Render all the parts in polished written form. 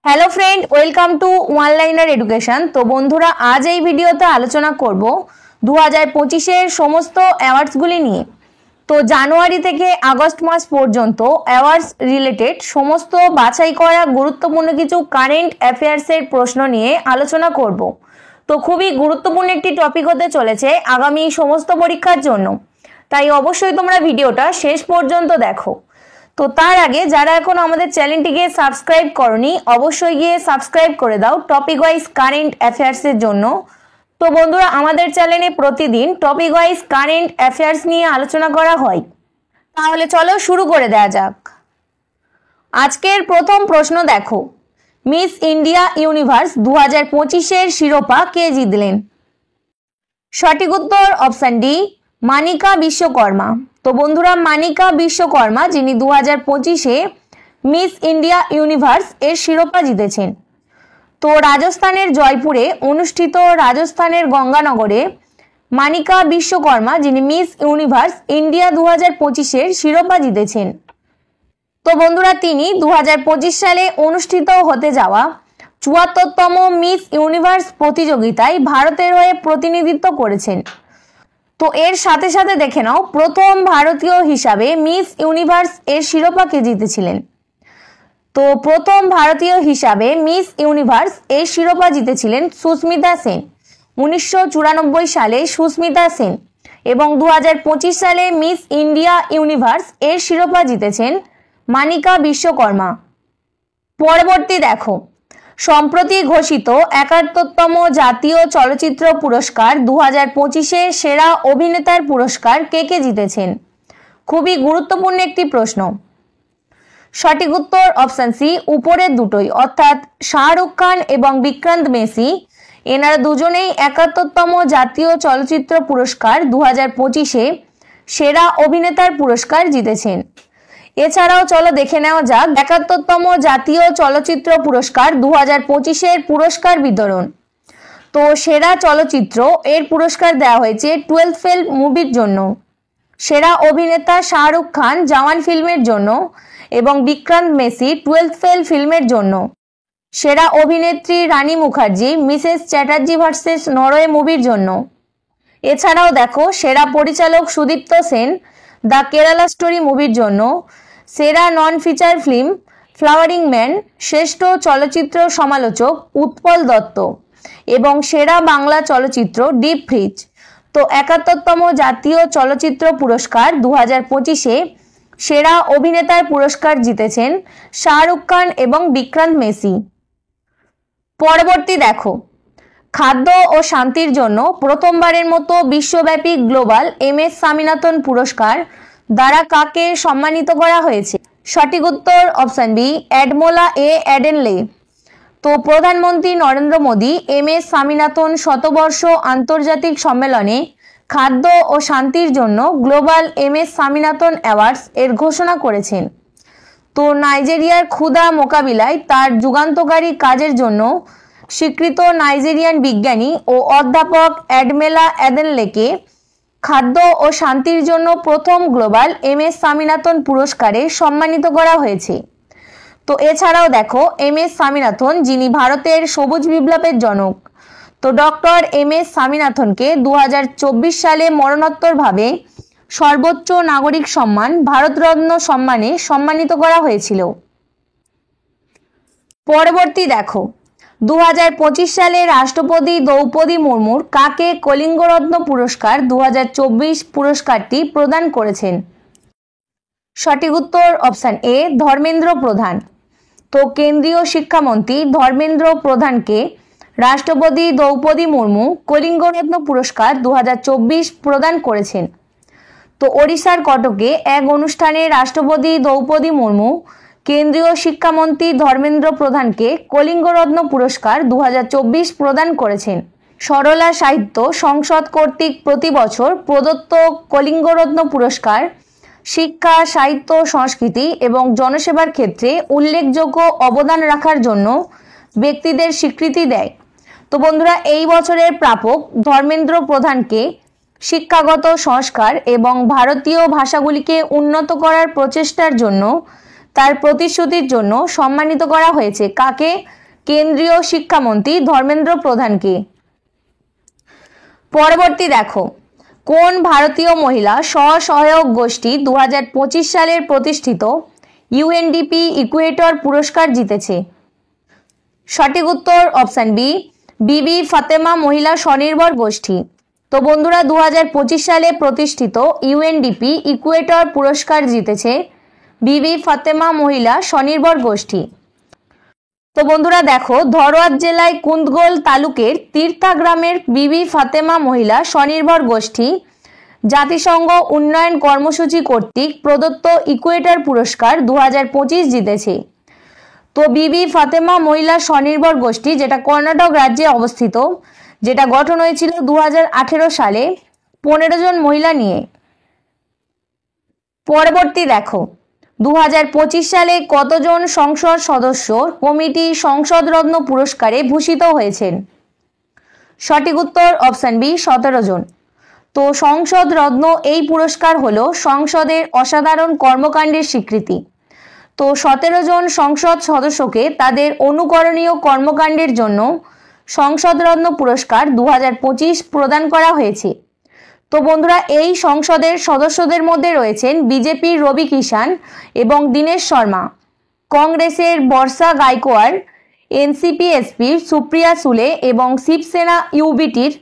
Hello friend, welcome to one liner education. তো বন্ধুরা, আজ এই ভিডিওতে আলোচনা করব 2025-এর সমস্ত অ্যাওয়ার্ডসগুলি নিয়ে। তো জানুয়ারি থেকে আগস্ট মাস পর্যন্ত অ্যাওয়ার্ডস রিলেটেড সমস্ত বাছাই করা গুরুত্বপূর্ণ কিছু কারেন্ট অ্যাফেয়ার্সের প্রশ্ন নিয়ে আলোচনা করব। তো খুবই গুরুত্বপূর্ণ একটি টপিক হতে চলেছে আগামী সমস্ত পরীক্ষার জন্য, তাই অবশ্যই তোমরা ভিডিওটা শেষ পর্যন্ত দেখো। তো তার আগে যারা এখন আমাদের চ্যানেলটিকে সাবস্ক্রাইব করনি, অবশ্যই গিয়ে সাবস্ক্রাইব করে দাও টপিক ওয়াইজ কারেন্ট অ্যাফেয়ার্সের জন্য। তো বন্ধুরা, আমাদের চ্যানেলে প্রতিদিন টপিক ওয়াইজ কারেন্ট অ্যাফেয়ার্স নিয়ে আলোচনা করা হয়। তাহলে চলো শুরু করে দেওয়া যাক। আজকের প্রথম প্রশ্ন দেখো, মিস ইন্ডিয়া ইউনিভার্স 2025-এর শিরোপা কে জিতলেন? সঠিক উত্তর অপশন ডি, মানিকা বিশ্বকর্মা। তো বন্ধুরা, মানিকা বিশ্বকর্মা যিনি 2025-এ মিস ইন্ডিয়া ইউনিভার্স এর শিরোপা জিতেছেন। তো রাজস্থানের জয়পুরে অনুষ্ঠিত রাজস্থানের গঙ্গানগরে মানিকা বিশ্বকর্মা যিনি মিস ইউনিভার্স ইন্ডিয়া 2025-এর শিরোপা জিতেছেন। তো বন্ধুরা, তিনি 2025 সালে অনুষ্ঠিত হতে যাওয়া 74তম মিস ইউনিভার্স প্রতিযোগিতায় ভারতের হয়ে প্রতিনিধিত্ব করেছেন। তো এর সাথে সাথে দেখে নাও, প্রথম ভারতীয় হিসাবে মিস ইউনিভার্স এর শিরোপা কে জিতেছিলেন। তো প্রথম ভারতীয় হিসাবে মিস ইউনিভার্স এর শিরোপা জিতেছিলেন সুস্মিতা সেন। 1994 সালে সুস্মিতা সেন এবং 2025 সালে মিস ইন্ডিয়া ইউনিভার্স এর শিরোপা জিতেছেন মানিকা বিশ্বকর্মা। পরবর্তী দেখো, সম্প্রতি ঘোষিত 71তম জাতীয় চলচ্চিত্র পুরস্কার 2025-এ সেরা অভিনেতার পুরস্কার কে কে জিতেছেন? খুবই গুরুত্বপূর্ণ একটি প্রশ্ন। সঠিক উত্তর অপশন সি, উপরের দুটোই, অর্থাৎ শাহরুখ খান এবং বিক্রান্ত মেসি। এনারা দুজনেই 71তম জাতীয় চলচ্চিত্র পুরস্কার 2025-এ সেরা অভিনেতার পুরস্কার জিতেছেন। এছাড়াও চলো দেখে নেওয়া যাক 71তম জাতীয় চলচ্চিত্র পুরস্কার 2025-এর পুরস্কার বিতরণ। তো সেরা চলচ্চিত্র এর পুরস্কার দেওয়া হয়েছে 12 ফেল মুভির জন্য, সেরা অভিনেতা শাহরুখ খান জওয়ান ফিল্মের জন্য এবং বিক্রান্ত মেসি 12 ফেল ফিল্মের জন্য, সেরা অভিনেত্রী Rani Mukherjee Mrs Chatterjee versus Norway মুভির জন্য। এছাড়াও দেখো, সেরা পরিচালক সুদীপ্ত সেন দ্য কেরালা স্টোরি মুভির জন্য, সেরা non feature film flowering man, শ্রেষ্ঠ চলচ্চিত্র সমালোচক উৎপল দত্ত এবং সেরা বাংলা চলচ্চিত্র ডিপ ফ্রিজ। তো 71তম জাতীয় চলচ্চিত্র পুরস্কার 2025-এ সেরা অভিনেতার পুরস্কার জিতেছেন শাহরুখ খান এবং বিক্রান্ত মেসি। পরবর্তী দেখো, খাদ্য ও শান্তির জন্য প্রথমবারের মতো বিশ্বব্যাপী গ্লোবাল MS স্বামীনাথন পুরস্কার দ্বারা কাকে সম্মানিত করা হয়েছে? সঠিক উত্তর অপশন বি, অ্যাডমোলা এ অ্যাডেনলে। তো প্রধানমন্ত্রী নরেন্দ্র মোদী MS স্বামীনাথন শতবর্ষ আন্তর্জাতিক সম্মেলনে খাদ্য ও শান্তির জন্য গ্লোবাল MS স্বামীনাথন অ্যাওয়ার্ডস এর ঘোষণা করেছেন। তো নাইজেরিয়ার ক্ষুধা মোকাবিলায় তার যুগান্তকারী কাজের জন্য স্বীকৃত নাইজেরিয়ান বিজ্ঞানী ও অধ্যাপক অ্যাডমেলা অ্যাদেনলেকে খাদ্য ও শান্তির জন্য প্রথম গ্লোবাল MS স্বামীনাথন পুরস্কারে সম্মানিত করা হয়েছে। তো এছাড়াও দেখো, MS স্বামীনাথন যিনি ভারতের সবুজ বিপ্লবের জনক। তো ডক্টর MS স্বামীনাথনকে 2024 সালে মরণোত্তরভাবে সর্বোচ্চ নাগরিক সম্মান ভারতরত্ন সম্মানে সম্মানিত করা হয়েছিল। পরবর্তী দেখো, 2025 সালে রাষ্ট্রপতি দ্রৌপদী মুর্মুর কাকে কলিঙ্গরত্ন পুরস্কার 2024 পুরস্কারটি প্রদান করেছেন? সঠিক উত্তর অপশন এ, ধর্মেন্দ্র প্রধান। তো কেন্দ্রীয় শিক্ষামন্ত্রী ধর্মেন্দ্র প্রধানকে রাষ্ট্রপতি দ্রৌপদী মুর্মু কলিঙ্গরত্ন পুরস্কার 2024 প্রদান করেছেন। তো ওড়িশার কটকে এক অনুষ্ঠানে রাষ্ট্রপতি দ্রৌপদী মুর্মু কেন্দ্রীয় শিক্ষামন্ত্রী ধর্মেন্দ্র প্রধানকে কলিঙ্গরত্ন পুরস্কার 2024 প্রদান করেছেন। সরলা সাহিত্য সংসদ কর্তৃক প্রতি বছর প্রদত্ত কলিঙ্গরত্ন পুরস্কার শিক্ষা, সাহিত্য, সংস্কৃতি এবং জনসেবার ক্ষেত্রে উল্লেখযোগ্য অবদান রাখার জন্য ব্যক্তিদের স্বীকৃতি দেয়। তো বন্ধুরা, এই বছরের প্রাপক ধর্মেন্দ্র প্রধানকে শিক্ষাগত সংস্কার এবং ভারতীয় ভাষাগুলিকে উন্নত করার প্রচেষ্টার জন্য তার প্রতিশ্রুতির জন্য সম্মানিত করা হয়েছে। কাকে? কেন্দ্রীয় শিক্ষামন্ত্রী ধর্মেন্দ্র প্রধানকে। পরবর্তী দেখো, কোন ভারতীয় মহিলা স্বসহায়ক গোষ্ঠী 2025 সালের প্রতিষ্ঠিত ইউএনডিপি ইকুয়েটর পুরস্কার জিতেছে? সঠিক উত্তর অপশন বি, বিবি ফাতেমা মহিলা স্বনির্ভর গোষ্ঠী। তো বন্ধুরা 2025 সালে প্রতিষ্ঠিত ইউএনডিপি ইকুয়েটর পুরস্কার জিতেছে বিবি ফাতেমা মহিলা স্বনির্ভর গোষ্ঠী। তো বন্ধুরা দেখো, ধরওয়াত জেলায় কুন্দগোল তালুকের তীর্থা গ্রামের বিবি ফাতেমা মহিলা স্বনির্ভর গোষ্ঠী জাতিসংঘ উন্নয়ন কর্মসূচি কর্তৃক প্রদত্ত ইকুয়েটর পুরস্কার 2025 জিতেছে। তো বিবি ফাতেমা মহিলা স্বনির্ভর গোষ্ঠী, যেটা কর্ণাটক রাজ্যে অবস্থিত, যেটা গঠন হয়েছিল 2018 সালে 15 জন মহিলা নিয়ে। পরবর্তী দেখো, 2025 সালে কতজন সংসদ সদস্য কমিটি সংসদ রত্ন পুরস্কারে ভূষিত হয়েছেন? সঠিক উত্তর অপশন বি, 17 জন। তো সংসদ রত্ন এই পুরস্কার হলো সংসদের অসাধারণ কর্মকাণ্ডের স্বীকৃতি। তো 17 জন সংসদ সদস্যকে তাদের অনুকরণীয় কর্মকাণ্ডের জন্য সংসদ রত্ন পুরস্কার 2025 প্রদান করা হয়েছে। তো বন্ধুরা এই সংসদের সদস্যদের মধ্যে রয়েছেন বিজেপির রবি কিষান এবং দীনেশ শর্মা, কংগ্রেসের বর্ষা গায়কোয়াড়, এনসিপি এসপির সুপ্রিয়া সুলে এবং শিবসেনা ইউবিটির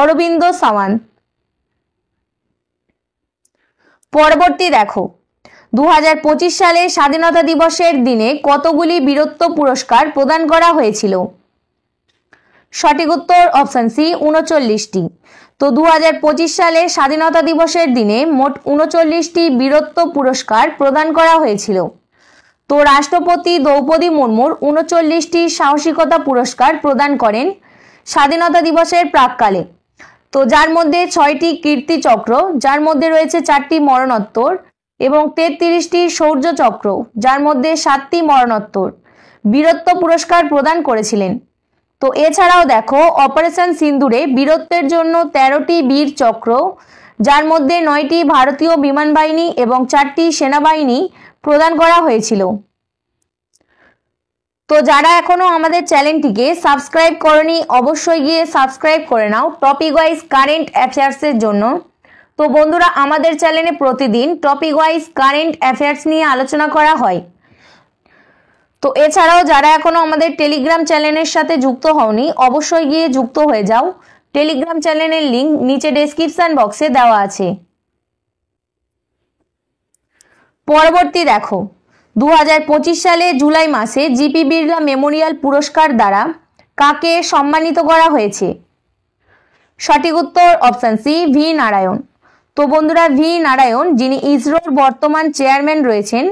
অরবিন্দ সাওয়ান্ত। পরবর্তী দেখো, 2025 সালে স্বাধীনতা দিবসের দিনে কতগুলি বীরত্ব পুরস্কার প্রদান করা হয়েছিল? সঠিক উত্তর অপশন সি, 39টি। তো 2025 সালে স্বাধীনতা দিবসের দিনে মোট 39টি বীরত্ব পুরস্কার প্রদান করা হয়েছিল। তো রাষ্ট্রপতি দ্রৌপদী মুর্মুর 39টি সাহসিকতা পুরস্কার প্রদান করেন স্বাধীনতা দিবসের প্রাক্কালে। তো যার মধ্যে 6টি কীর্তি চক্র, যার মধ্যে রয়েছে 4টি মরণোত্তর, এবং 33টি শৌর্য চক্র, যার মধ্যে 7টি মরণোত্তর বীরত্ব পুরস্কার প্রদান করেছিলেন। তো এছাড়াও দেখো, অপারেশন সিন্দুরে বীরত্বের জন্য 13টি বীর চক্র, যার মধ্যে 9টি ভারতীয় বিমান বাহিনী এবং 4টি সেনাবাহিনী প্রদান করা হয়েছিল। তো যারা এখনো আমাদের চ্যানেলটিকে সাবস্ক্রাইব করনি, অবশ্যই গিয়ে সাবস্ক্রাইব করে নাও টপিক ওয়াইজ কারেন্ট অ্যাফেয়ার্সের জন্য। তো বন্ধুরা আমাদের চ্যানেলে প্রতিদিন টপিক ওয়াইজ কারেন্ট অ্যাফেয়ার্স নিয়ে আলোচনা করা হয়। তো এছাড়াও যারা এখনো আমাদের টেলিগ্রাম চ্যানেলের সাথে যুক্ত হওনি, অবশ্যই গিয়ে যুক্ত হয়ে যাও। টেলিগ্রাম চ্যানেলের লিংক নিচে ডেসক্রিপশন বক্সে দেওয়া আছে। পরবর্তী দেখো, 2025 সালে জুলাই মাসে জিপি বিড়লা মেমোরিয়াল পুরস্কার দ্বারা কাকে সম্মানিত করা হয়েছে? সঠিক উত্তর অপশন সি, ভি নারায়ণ। তো বন্ধুরা ভি নারায়ণ, যিনি ইসরোর বর্তমান চেয়ারম্যান রয়েছেন,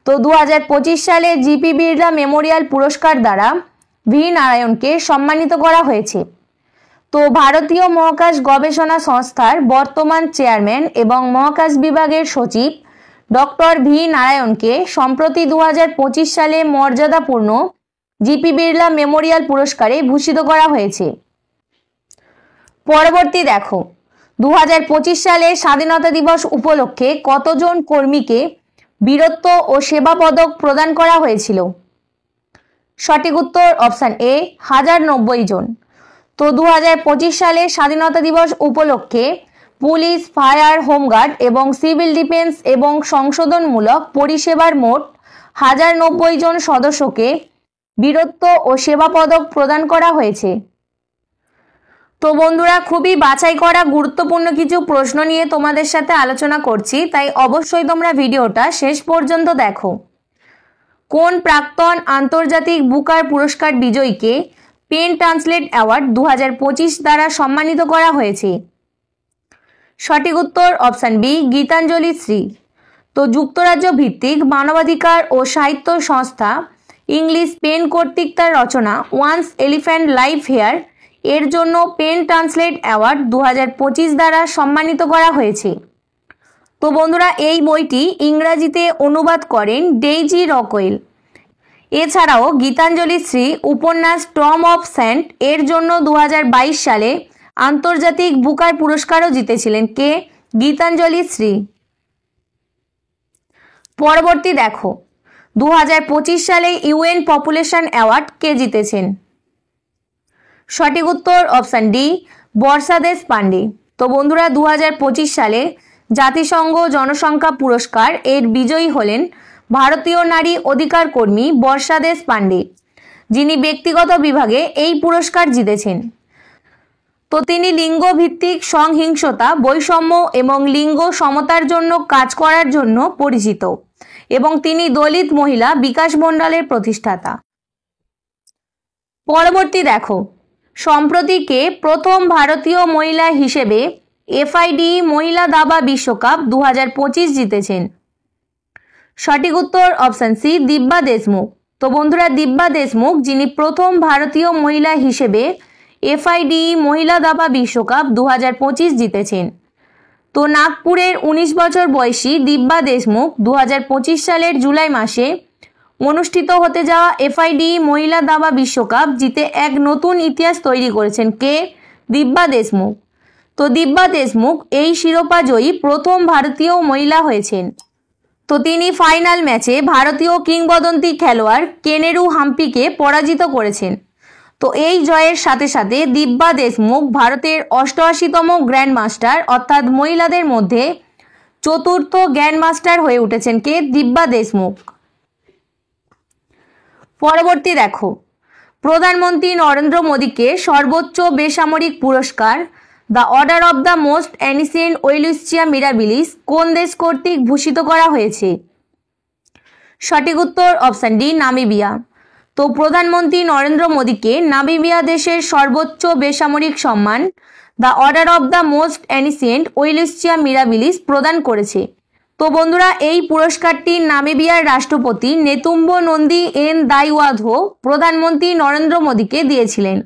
তো 2025 সালে জিপি বিড়লা মেমোরিয়াল পুরস্কার দ্বারা ভি নারায়ণকে সম্মানিত করা হয়েছে। তো ভারতীয় মহাকাশ গবেষণা সংস্থার বর্তমান চেয়ারম্যান এবং মহাকাশ বিভাগের সচিব ডক্টর ভি নারায়ণকে সম্প্রতি 2025 সালে মর্যাদাপূর্ণ জিপি বিড়লা মেমোরিয়াল পুরস্কারে ভূষিত করা হয়েছে। পরবর্তী দেখো, 2025 সালে স্বাধীনতা দিবস উপলক্ষে কতজন কর্মীকে বীরত্ব ও সেবা পদক প্রদান করা হয়েছিল? সঠিক উত্তর অপশন এ, 1090 জন। তো 2025 সালে স্বাধীনতা দিবস উপলক্ষে পুলিশ, ফায়ার, হোমগার্ড এবং সিভিল ডিফেন্স এবং সংশোধনমূলক পরিষেবার মোট 1090 জন সদস্যকে বীরত্ব ও সেবা পদক প্রদান করা হয়েছে। তো বন্ধুরা খুবই বাছাই করা গুরুত্বপূর্ণ কিছু প্রশ্ন নিয়ে তোমাদের সাথে আলোচনা করছি, তাই অবশ্যই তোমরা ভিডিওটা শেষ পর্যন্ত দেখো। কোন প্রাক্তন আন্তর্জাতিক বুকার পুরস্কার বিজয়ীকে পেন ট্রান্সলেট অ্যাওয়ার্ড 2025 দ্বারা সম্মানিত করা হয়েছে? সঠিক উত্তর অপশন বি, গীতাঞ্জলি শ্রী। তো যুক্তরাজ্য ভিত্তিক মানবাধিকার ও সাহিত্য সংস্থা ইংলিশ পেন কর্তৃক তার রচনা ওয়ান্স এলিফ্যান্ট লাইভ হেয়ার এর জন্য পেন ট্রান্সলেট অ্যাওয়ার্ড 2025 দ্বারা সম্মানিত করা হয়েছে। তো বন্ধুরা এই বইটি ইংরাজিতে অনুবাদ করেন ডেইজি রকওয়েল। এছাড়াও গীতাঞ্জলি শ্রী উপন্যাস টম অফ স্যান্ড এর জন্য 2022 সালে আন্তর্জাতিক বুকার পুরস্কারও জিতেছিলেন। কে? গীতাঞ্জলি শ্রী। পরবর্তী দেখো, 2025 সালে ইউএন পপুলেশন অ্যাওয়ার্ড কে জিতেছেন? সঠিক উত্তর অপশান ডি, বর্ষা দেশ পান্ডে। তো বন্ধুরা 2025 সালে জাতিসংঘ জনসংখ্যা পুরস্কার এর বিজয়ী হলেন ভারতীয় নারী অধিকার কর্মী বর্ষা দেশ পান্ডে, যিনি ব্যক্তিগত বিভাগে এই পুরস্কার জিতেছেন। তো তিনি লিঙ্গ ভিত্তিক সহিংসতা, বৈষম্য এবং লিঙ্গ সমতার জন্য কাজ করার জন্য পরিচিত এবং তিনি দলিত মহিলা বিকাশ মণ্ডলের প্রতিষ্ঠাতা। পরবর্তী দেখো, সম্প্রতি কে প্রথম ভারতীয় মহিলা হিসেবে এফআইডি মহিলা দাবা বিশ্বকাপ 2025 জিতেছেন? সঠিক উত্তর অপশান সি, দিব্যা দেশমুখ। তো বন্ধুরা দিব্যা দেশমুখ যিনি প্রথম ভারতীয় মহিলা হিসেবে এফআইডি মহিলা দাবা বিশ্বকাপ 2025 জিতেছেন। তো নাগপুরের 19 বছর বয়সী দিব্যা দেশমুখ 2025 সালের জুলাই মাসে অনুষ্ঠিত হতে যাওয়া এফআইডি মহিলা দাবা বিশ্বকাপ জিতে এক নতুন ইতিহাস তৈরি করেছেন। কে? দিব্যা দেশমুখ। তো দিব্যা দেশমুখ এই শিরোপা জয়ী প্রথম ভারতীয় মহিলা হয়েছেন। তো তিনি ফাইনাল ম্যাচে ভারতীয় কিংবদন্তি খেলোয়াড় কেনেরু হাম্পিকে পরাজিত করেছেন। তো এই জয়ের সাথে সাথে দিব্যা দেশমুখ ভারতের 88তম গ্র্যান্ড মাস্টার অর্থাৎ মহিলাদের মধ্যে চতুর্থ গ্র্যান্ড মাস্টার হয়ে উঠেছেন। কে? দিব্যা দেশমুখ। পরবর্তী দেখো, প্রধানমন্ত্রী নরেন্দ্র মোদীকে সর্বোচ্চ বেসামরিক পুরস্কার the order of the most ancient welwitschia mirabilis কোন দেশ কর্তৃক ভূষিত করা হয়েছে? সঠিক উত্তর অপশান ডি, নামিবিয়া। তো প্রধানমন্ত্রী নরেন্দ্র মোদীকে নামিবিয়া দেশের সর্বোচ্চ বেসামরিক সম্মান the order of the most ancient welwitschia mirabilis প্রদান করেছে। তো বন্ধুরা এই পুরস্কারটি নামিবিয়ার রাষ্ট্রপতি নেতুম্বো নন্দী এন দাইওয়াধো প্রধানমন্ত্রী নরেন্দ্র মোদীকে দিয়েছিলেন।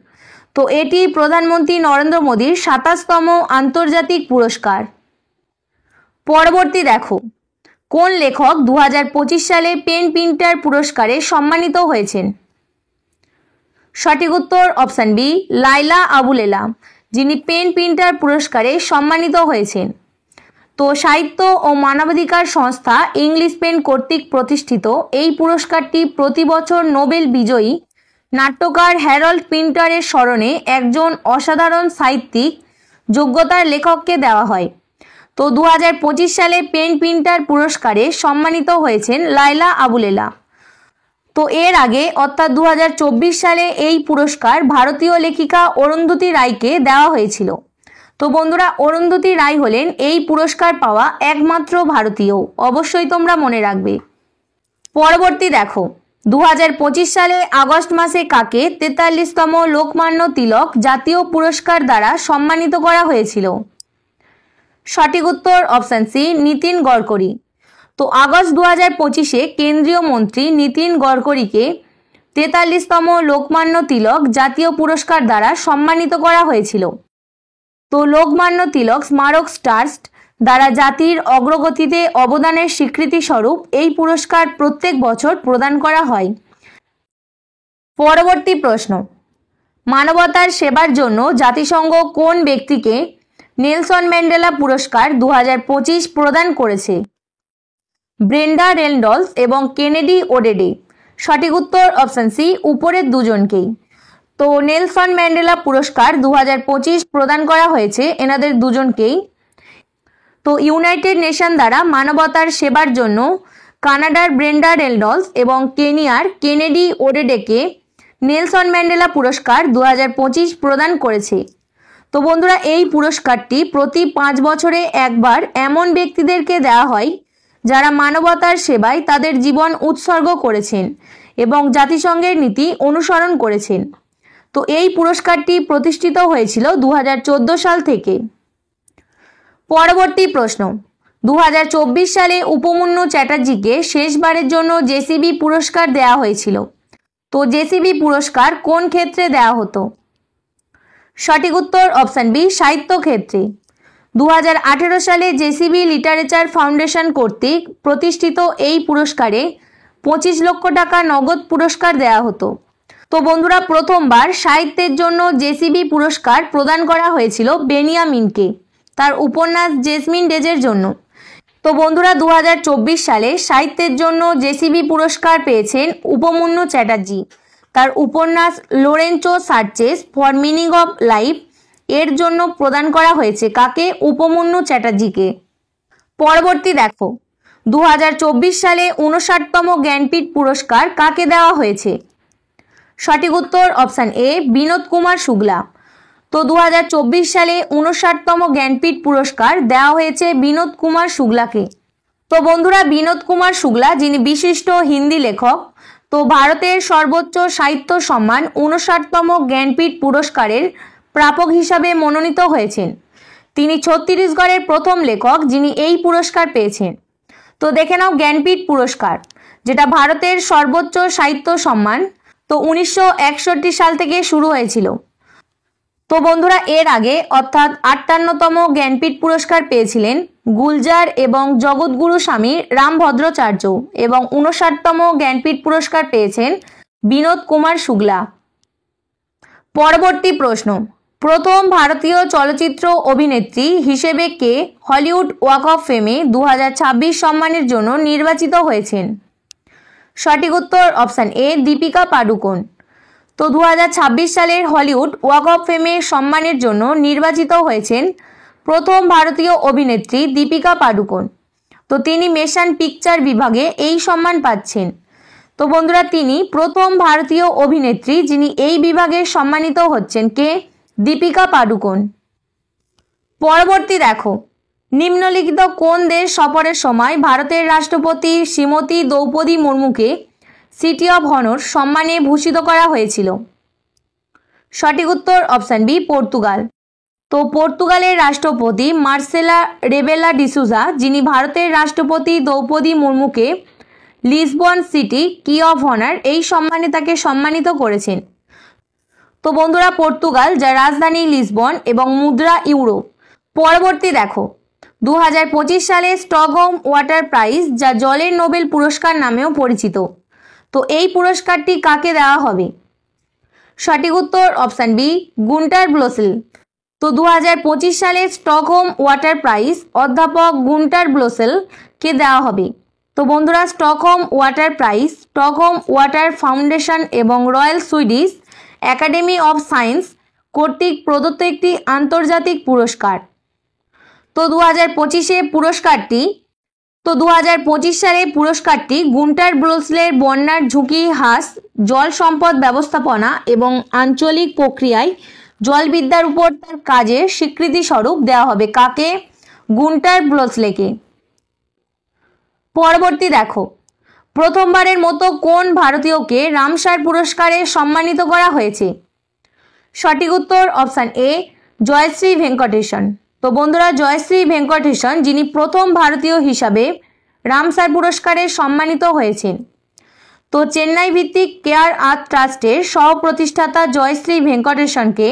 তো এটি প্রধানমন্ত্রী নরেন্দ্র মোদীর 27তম আন্তর্জাতিক পুরস্কার। পরবর্তী দেখো, কোন লেখক 2025 সালে পেন প্রিন্টার পুরস্কারে সম্মানিত হয়েছেন? সঠিক উত্তর অপশান বি, লাইলা আবুলেলা, যিনি পেন প্রিন্টার পুরস্কারে সম্মানিত হয়েছেন। তো সাহিত্য ও মানবাধিকার সংস্থা ইংলিশ পেন কর্তৃক প্রতিষ্ঠিত এই পুরস্কারটি প্রতি বছর নোবেল বিজয়ী নাট্যকার হ্যারল্ড পিন্টারের স্মরণে একজন অসাধারণ সাহিত্যিক যোগ্যতার লেখককে দেওয়া হয়। তো 2025 সালে পেন প্রিন্টার পুরস্কারে সম্মানিত হয়েছেন লাইলা আবুলেলা। তো এর আগে অর্থাৎ 2024 সালে এই পুরস্কার ভারতীয় লেখিকা অরুন্ধতী রায়কে দেওয়া হয়েছিল। তো বন্ধুরা অরুন্ধতী রায় হলেন এই পুরস্কার পাওয়া একমাত্র ভারতীয়, অবশ্যই তোমরা মনে রাখবে। পরবর্তী দেখো, 2025 সালে আগস্ট মাসে কাকে 43তম লোকমান্য তিলক জাতীয় পুরস্কার দ্বারা সম্মানিত করা হয়েছিল? সঠিক উত্তর অপশান সি, নীতিন গডকরি। তো আগস্ট 2025-এ কেন্দ্রীয় মন্ত্রী নীতিন গডকরিকে 43তম লোকমান্য তিলক জাতীয় পুরস্কার দ্বারা সম্মানিত করা হয়েছিল। তো লোকমান্য তিলক স্মারক ট্রাস্ট দ্বারা জাতির অগ্রগতিতে অবদানের স্বীকৃতি স্বরূপ এই পুরস্কার প্রত্যেক বছর প্রদান করা হয়। পরবর্তী প্রশ্ন, মানবতার সেবার জন্য জাতিসংঘ কোন ব্যক্তিকে নেলসন ম্যান্ডেলা পুরস্কার 2025 প্রদান করেছে? ব্রেন্ডা রেনল্ডস এবং কেনেডি ওডেডে। সঠিক উত্তর অপশান সি, উপরের দুজনকেই। তো নেলসন ম্যান্ডেলা পুরস্কার 2025 প্রদান করা হয়েছে এনাদের দুজনকেই। তো ইউনাইটেড নেশন দ্বারা মানবতার সেবার জন্য কানাডার ব্রেন্ডা রেনল্ডস এবং কেনিয়ার কেনেডি ওডেডেকে নেলসন ম্যান্ডেলা পুরস্কার 2025 প্রদান করেছে। তো বন্ধুরা এই পুরস্কারটি প্রতি 5 বছরে একবার এমন ব্যক্তিদেরকে দেওয়া হয় যারা মানবতার সেবায় তাদের জীবন উৎসর্গ করেছেন এবং জাতিসংঘের নীতি অনুসরণ করেছেন। তো এই পুরস্কারটি প্রতিষ্ঠিত হয়েছিল 2014 সাল থেকে। পরবর্তী প্রশ্ন, 2024 সালে উপমন্যু চ্যাটার্জিকে শেষবারের জন্য জেসিবি পুরস্কার দেওয়া হয়েছিল। তো জেসিবি পুরস্কার কোন ক্ষেত্রে দেওয়া হতো? সঠিক উত্তর অপশান বি, সাহিত্য ক্ষেত্রে। 2018 সালে জেসিবি লিটারেচার ফাউন্ডেশন কর্তৃক প্রতিষ্ঠিত এই পুরস্কারে 25 লক্ষ টাকা নগদ পুরস্কার দেওয়া হতো। তো বন্ধুরা প্রথমবার সাহিত্যের জন্য জেসিবি পুরস্কার প্রদান করা হয়েছিল বেনিয়ামিনকে তার উপন্যাস জেসমিন ডেজের জন্য। তো বন্ধুরা 2024 সালে সাহিত্যের জন্য জেসিবি পুরস্কার পেয়েছেন উপমন্যু চ্যাটার্জি। তার উপন্যাস Lorenzo searches for meaning of life এর জন্য প্রদান করা হয়েছে কাকে? উপমন্যু চ্যাটার্জিকে। পরবর্তী দেখো 2024 সালে 59তম জ্ঞানপীঠ পুরস্কার কাকে দেওয়া হয়েছে? সঠিক উত্তর অপশান এ বিনোদ কুমার শুক্লা। তো 2024 সালে 59তম জ্ঞানপীঠ পুরস্কার দেওয়া হয়েছে বিনোদ কুমার শুক্লাকে। তো বন্ধুরা বিনোদ কুমার শুক্লা যিনি বিশিষ্ট হিন্দি লেখক, তো ভারতের সর্বোচ্চ সাহিত্য সম্মান 59তম জ্ঞানপীঠ পুরস্কারের প্রাপক হিসাবে মনোনীত হয়েছেন। তিনি ছত্তিশগড়ের প্রথম লেখক যিনি এই পুরস্কার পেয়েছেন। তো দেখে নাও জ্ঞানপীঠ পুরস্কার যেটা ভারতের সর্বোচ্চ সাহিত্য সম্মান, তো 1961 সাল থেকে শুরু হয়েছিল। তো বন্ধুরা এর আগে অর্থাৎ 58তম জ্ঞানপীঠ পুরস্কার পেয়েছিলেন গুলজার এবং জগৎগুরু স্বামী রামভদ্রাচার্য এবং 59তম জ্ঞানপীঠ পুরস্কার পেয়েছেন বিনোদ কুমার শুক্লা। পরবর্তী প্রশ্ন, প্রথম ভারতীয় চলচ্চিত্র অভিনেত্রী হিসেবে কে হলিউড ওয়াক অফ ফেমে 2026 সম্মানের জন্য নির্বাচিত হয়েছেন? সঠিক উত্তর অপশান এ দীপিকা পাডুকোন। তো 2026 সালের হলিউড ওয়াক অফ ফেমে সম্মানের জন্য নির্বাচিত হয়েছেন প্রথম ভারতীয় অভিনেত্রী দীপিকা পাডুকোন। তো তিনি মোশন পিকচার বিভাগে এই সম্মান পাচ্ছেন। তো বন্ধুরা তিনি প্রথম ভারতীয় অভিনেত্রী যিনি এই বিভাগে সম্মানিত হচ্ছেন কে? দীপিকা পাডুকোন। পরবর্তী দেখো, নিম্নলিখিত কোন দেশ সফরের সময় ভারতের রাষ্ট্রপতি শ্রীমতী দ্রৌপদী মুর্মুকে সিটি অফ হনর সম্মানে ভূষিত করা হয়েছিল? সঠিক উত্তর অপশান বি পর্তুগাল। তো পর্তুগালের রাষ্ট্রপতি মার্সেলা রেবেলা ডিসুজা যিনি ভারতের রাষ্ট্রপতি দ্রৌপদী মুর্মুকে লিসবন সিটি কি অফ হনার এই সম্মানে তাকে সম্মানিত করেছেন। তো বন্ধুরা পর্তুগাল যার রাজধানী লিসবন এবং মুদ্রা ইউরো। পরবর্তী দেখো 2025 সালে স্টকহোম ওয়াটার প্রাইজ যা জলের নোবেল পুরস্কার নামেও পরিচিত, তো এই পুরস্কারটি কাকে দেওয়া হবে? সঠিক উত্তর অপশান বি গুন্টার ব্লোসেল। তো 2025 সালে স্টকহোম ওয়াটার প্রাইজ অধ্যাপক গুন্টার ব্লোসেলকে দেওয়া হবে। তো বন্ধুরা Stockholm water prize Stockholm water foundation এবং royal Swedish academy of science কর্তৃক প্রদত্ত একটি আন্তর্জাতিক পুরস্কার। তো 2025 সালে পুরস্কারটি গুন্টার ব্লোসেলের বন্যার ঝুঁকি হ্রাস, জল সম্পদ ব্যবস্থাপনা এবং আঞ্চলিক প্রক্রিয়ায় জলবিদ্যার উপর তার কাজের স্বীকৃতি স্বরূপ দেওয়া হবে কাকে? গুন্টার ব্লোসেলকে। পরবর্তী দেখো, প্রথমবারের মতো কোন ভারতীয়কে রামসার পুরস্কারে সম্মানিত করা হয়েছে? সঠিক উত্তর অপশান এ জয়শ্রী ভেঙ্কটেশন। তো বন্ধুরা জয়শ্রী ভেঙ্কটেশন যিনি প্রথম ভারতীয় হিসাবে রামসার পুরস্কারে সম্মানিত হয়েছেন। তো চেন্নাই ভিত্তিক কেয়ার আর্থ ট্রাস্টের সহ প্রতিষ্ঠাতা জয়শ্রী ভেঙ্কটেশনকে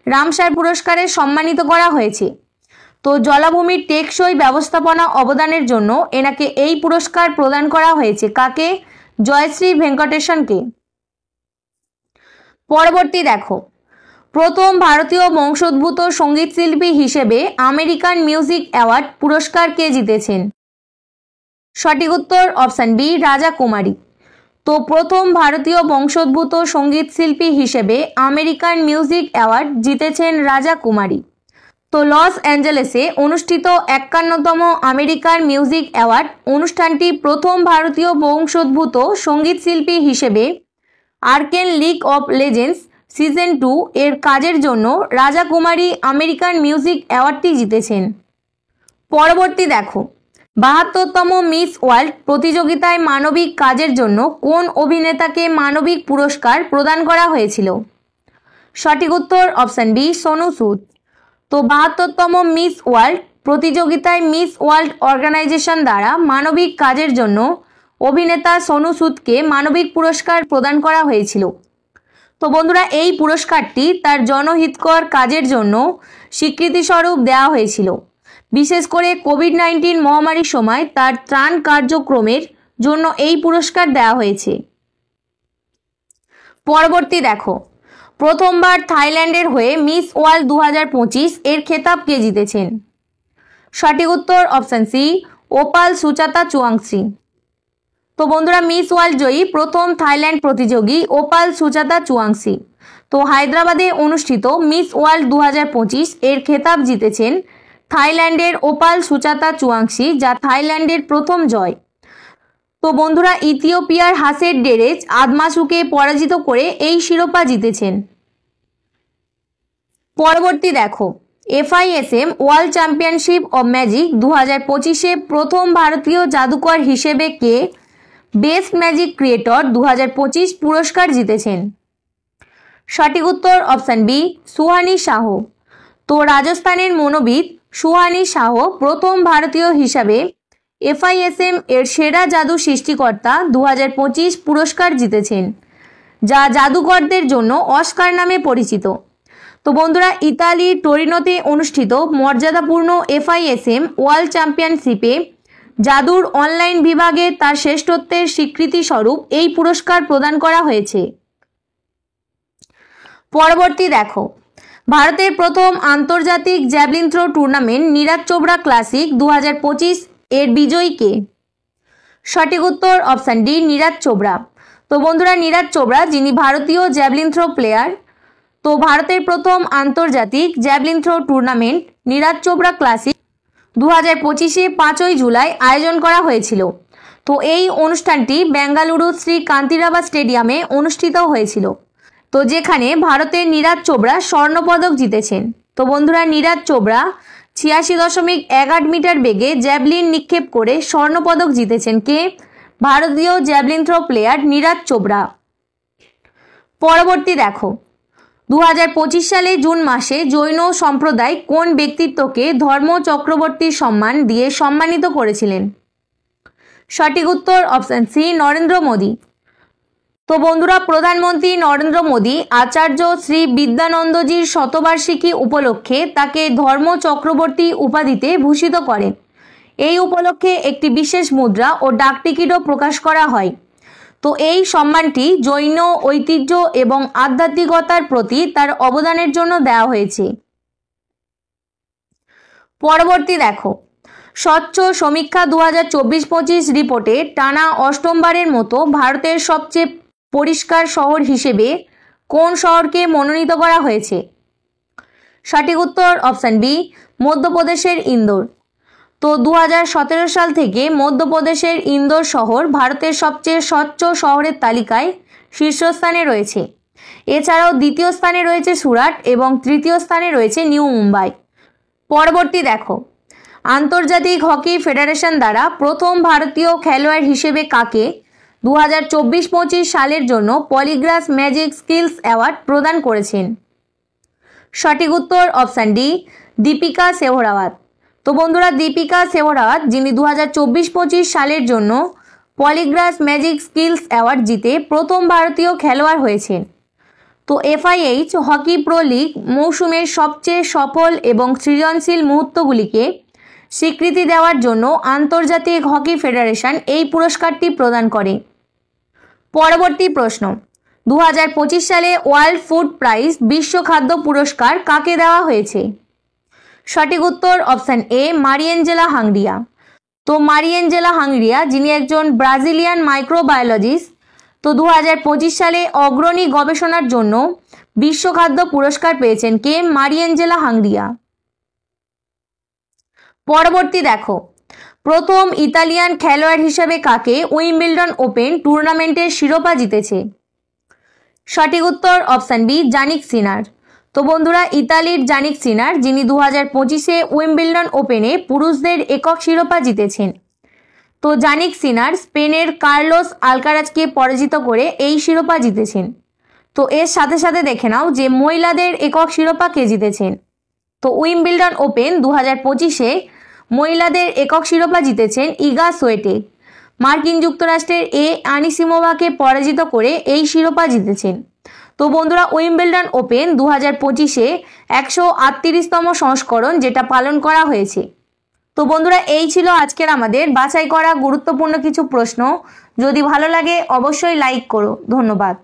রামসার পুরস্কারে সম্মানিত করা হয়েছে। তো জলাভূমির টেকসই ব্যবস্থাপনা অবদানের জন্য এনাকে এই পুরস্কার প্রদান করা হয়েছে কাকে? জয়শ্রী ভেঙ্কটেশনকে। পরবর্তী দেখো, প্রথম ভারতীয় বংশোদ্ভূত সঙ্গীতশিল্পী হিসেবে আমেরিকান মিউজিক অ্যাওয়ার্ড পুরস্কার কে জিতেছেন? সঠিক উত্তর অপশান বি রাজা কুমারী। তো প্রথম ভারতীয় বংশোদ্ভূত সঙ্গীতশিল্পী হিসেবে আমেরিকান মিউজিক অ্যাওয়ার্ড জিতেছেন রাজা কুমারী। তো লস অ্যাঞ্জেলেসে অনুষ্ঠিত 51তম আমেরিকান মিউজিক অ্যাওয়ার্ড অনুষ্ঠানটি প্রথম ভারতীয় বংশোদ্ভূত সঙ্গীতশিল্পী হিসেবে আর্কেন লিগ অফ লেজেন্ডস সিজন 2 এর কাজের জন্য রাজা কুমারী আমেরিকান মিউজিক অ্যাওয়ার্ডটি জিতেছেন। পরবর্তী দেখো, 72তম মিস ওয়ার্ল্ড প্রতিযোগিতায় মানবিক কাজের জন্য কোন অভিনেতাকে মানবিক পুরস্কার প্রদান করা হয়েছিল? সঠিক উত্তর অপশান বি সোনু সুদ। তো 72তম মিস ওয়ার্ল্ড প্রতিযোগিতায় মিস ওয়ার্ল্ড অর্গানাইজেশন দ্বারা মানবিক কাজের জন্য অভিনেতা সোনু সুদকে মানবিক পুরস্কার প্রদান করা হয়েছিল। তো বন্ধুরা এই পুরস্কারটি তার জনহিতকর কাজের জন্য স্বীকৃতিস্বরূপ দেওয়া হয়েছিল। বিশেষ করে কোভিড-19 মহামারীর সময় তার ত্রাণ কার্যক্রমের জন্য এই পুরস্কার দেওয়া হয়েছে। পরবর্তী দেখো, প্রথমবার থাইল্যান্ডের হয়ে মিস ওয়ার্ল্ড 2025 এর খেতাব কে জিতেছেন? সঠিক উত্তর অপশান সি ওপাল সুচাতা চুয়াংশি। তো বন্ধুরা মিস ওয়ার্ল্ড জয়ী প্রথম থাইল্যান্ড প্রতিযোগী ওপাল সুচাতা চুয়াংশি। তো হায়দ্রাবাদে অনুষ্ঠিত মিস ওয়ার্ল্ড 2025 এর খেতাব জিতেছেন থাইল্যান্ডের ওপাল সুচাতা চুয়াংশি, যা থাইল্যান্ডের প্রথম জয়। তো বন্ধুরা ইথিওপিয়ার হাসের ডেরেজ আদমাসুকে পরাজিত করে এই শিরোপা জিতেছেন। পরবর্তী দেখো, FISM world championship of magic 2025-এ প্রথম ভারতীয় জাদুকর হিসেবে কে বেস্ট ম্যাজিক ক্রিয়েটর 2025 পুরস্কার জিতেছেন? সঠিক উত্তর অপশন বি, সুহানি শাহ। তো রাজস্থানের মনোবিদ সুহানি শাহ প্রথম ভারতীয় হিসাবে FISM এর সেরা জাদু সৃষ্টিকর্তা 2025 পুরস্কার জিতেছেন, যা জাদুকরদের জন্য অস্কার নামে পরিচিত। তো বন্ধুরা ইতালির টোরিনোতে অনুষ্ঠিত মর্যাদাপূর্ণ FISM ওয়ার্ল্ড চ্যাম্পিয়নশিপে জাদুর অনলাইন বিভাগে তার শ্রেষ্ঠত্বের স্বীকৃতি স্বরূপ এই পুরস্কার প্রদান করা হয়েছে। পরবর্তী দেখো, ভারতের প্রথম আন্তর্জাতিক javelin throw tournament Neeraj Chopra classic 2025 এর বিজয়ী কে? সঠিক উত্তর অপশন ডি, নীরাজ চোপড়া। তো বন্ধুরা নীরাজ চোপড়া যিনি ভারতীয় জ্যাভলিন থ্রো প্লেয়ার। তো ভারতের প্রথম আন্তর্জাতিক javelin throw tournament Neeraj Chopra classic 2025-এ 5ই জুলাই আয়োজন করা হয়েছিল। তো এই অনুষ্ঠানটি বেঙ্গালুরু শ্রী কান্তিরাবা স্টেডিয়ামে অনুষ্ঠিত হয়েছিল, তো যেখানে ভারতের নীরাজ চোপড়া স্বর্ণপদক জিতেছেন। তো বন্ধুরা নীরাজ চোপড়া 86.18 মিটার বেগে জ্যাভলিন নিক্ষেপ করে স্বর্ণপদক জিতেছেন কে? ভারতীয় javelin throw player Neeraj Chopra. পরবর্তী দেখো, 2025 সালে জুন মাসে জৈন সম্প্রদায় কোন ব্যক্তিত্বকে ধর্ম চক্রবর্তী সম্মান দিয়ে সম্মানিত করেছিলেন? সঠিক উত্তর অপশন সি, নরেন্দ্র মোদী। তো বন্ধুরা প্রধানমন্ত্রী নরেন্দ্র মোদী আচার্য শ্রী বিদ্যানন্দজির শতবার্ষিকী উপলক্ষে তাকে ধর্ম চক্রবর্তী উপাধিতে ভূষিত করেন। এই উপলক্ষে একটি বিশেষ মুদ্রা ও ডাকটিকিটও প্রকাশ করা হয়। তো এই সম্মানটি জৈন ঐতিহ্য এবং আধ্যাত্মিকতার প্রতি তার অবদানের জন্য দেওয়া হয়েছে। পরবর্তী দেখো, স্বচ্ছ সমীক্ষা 2024-25 রিপোর্টে টানা অষ্টমবারের মতো ভারতের সবচেয়ে পরিষ্কার শহর হিসেবে কোন শহরকে মনোনীত করা হয়েছে? সঠিক উত্তর অপশন বি, মধ্যপ্রদেশের ইন্দোর। তো 2017 সাল থেকে মধ্যপ্রদেশের ইন্দোর শহর ভারতের সবচেয়ে স্বচ্ছ শহরের তালিকায় শীর্ষস্থানে রয়েছে। এছাড়াও দ্বিতীয় স্থানে রয়েছে সুরাট এবং তৃতীয় স্থানে রয়েছে নিউ মুম্বাই। পরবর্তী দেখো, আন্তর্জাতিক হকি ফেডারেশন দ্বারা প্রথম ভারতীয় খেলোয়াড় হিসেবে কাকে 2024-25 সালের জন্য পলিগ্রাস ম্যাজিক স্কিলস অ্যাওয়ার্ড প্রদান করেছেন? সঠিক উত্তর অপশন ডি, দীপিকা সেহরাওয়াত। তো বন্ধুরা দীপিকা সেহরাওয়াত যিনি 2024-25 সালের জন্য পলিগ্রাস ম্যাজিক স্কিলস অ্যাওয়ার্ড জিতে প্রথম ভারতীয় খেলোয়াড় হয়েছেন। তো FIH হকি প্রো লিগ মৌসুমের সবচেয়ে সফল এবং সৃজনশীল মুহূর্তগুলিকে স্বীকৃতি দেওয়ার জন্য আন্তর্জাতিক হকি ফেডারেশন এই পুরস্কারটি প্রদান করে। পরবর্তী প্রশ্ন, 2025 সালে ওয়ার্ল্ড ফুড প্রাইজ বিশ্ব খাদ্য পুরস্কার কাকে দেওয়া হয়েছে? সঠিক উত্তর অপশন এ, মারিয়েঞ্জেলা হাংরিয়া। তো মারিয়েঞ্জেলা হাংরিয়া যিনি একজন ব্রাজিলিয়ান মাইক্রোবায়োলজিস্ট। তো 2025 সালে অগ্রণী গবেষণার জন্য বিশ্ব খাদ্য পুরস্কার পেয়েছেন কে? মারিয়েঞ্জেলা হাংরিয়া। পরবর্তী দেখো, প্রথম ইতালিয়ান খেলোয়াড় হিসেবে কাকে উইম্বলডন ওপেন টুর্নামেন্টের শিরোপা জিতেছে? সঠিক উত্তর অপশন বি, জানিক সিনার। তো বন্ধুরা ইতালির জানিক সিনার যিনি 2025-এ উইম্বলডন ওপেনে পুরুষদের একক শিরোপা জিতেছেন। তো জানিক সিনার স্পেনের কার্লোস আলকারাজকে পরাজিত করে এই শিরোপা জিতেছেন। তো এর সাথে সাথে দেখে নাও যে মহিলাদের একক শিরোপা কে জিতেছেন। তো উইম্বলডন ওপেন 2025-এ মহিলাদের একক শিরোপা জিতেছেন ইগা সোয়েটেক। মার্কিন যুক্তরাষ্ট্রের আনিসিমোভাকে পরাজিত করে এই শিরোপা জিতেছেন। তো বন্ধুরা উইম্বলডন ওপেন 2025-এ 138তম সংস্করণ যেটা পালন করা হয়েছে। তো বন্ধুরা এই ছিল আজকের আমাদের বাছাই করা গুরুত্বপূর্ণ কিছু প্রশ্ন। যদি ভালো লাগে অবশ্যই লাইক করো। ধন্যবাদ।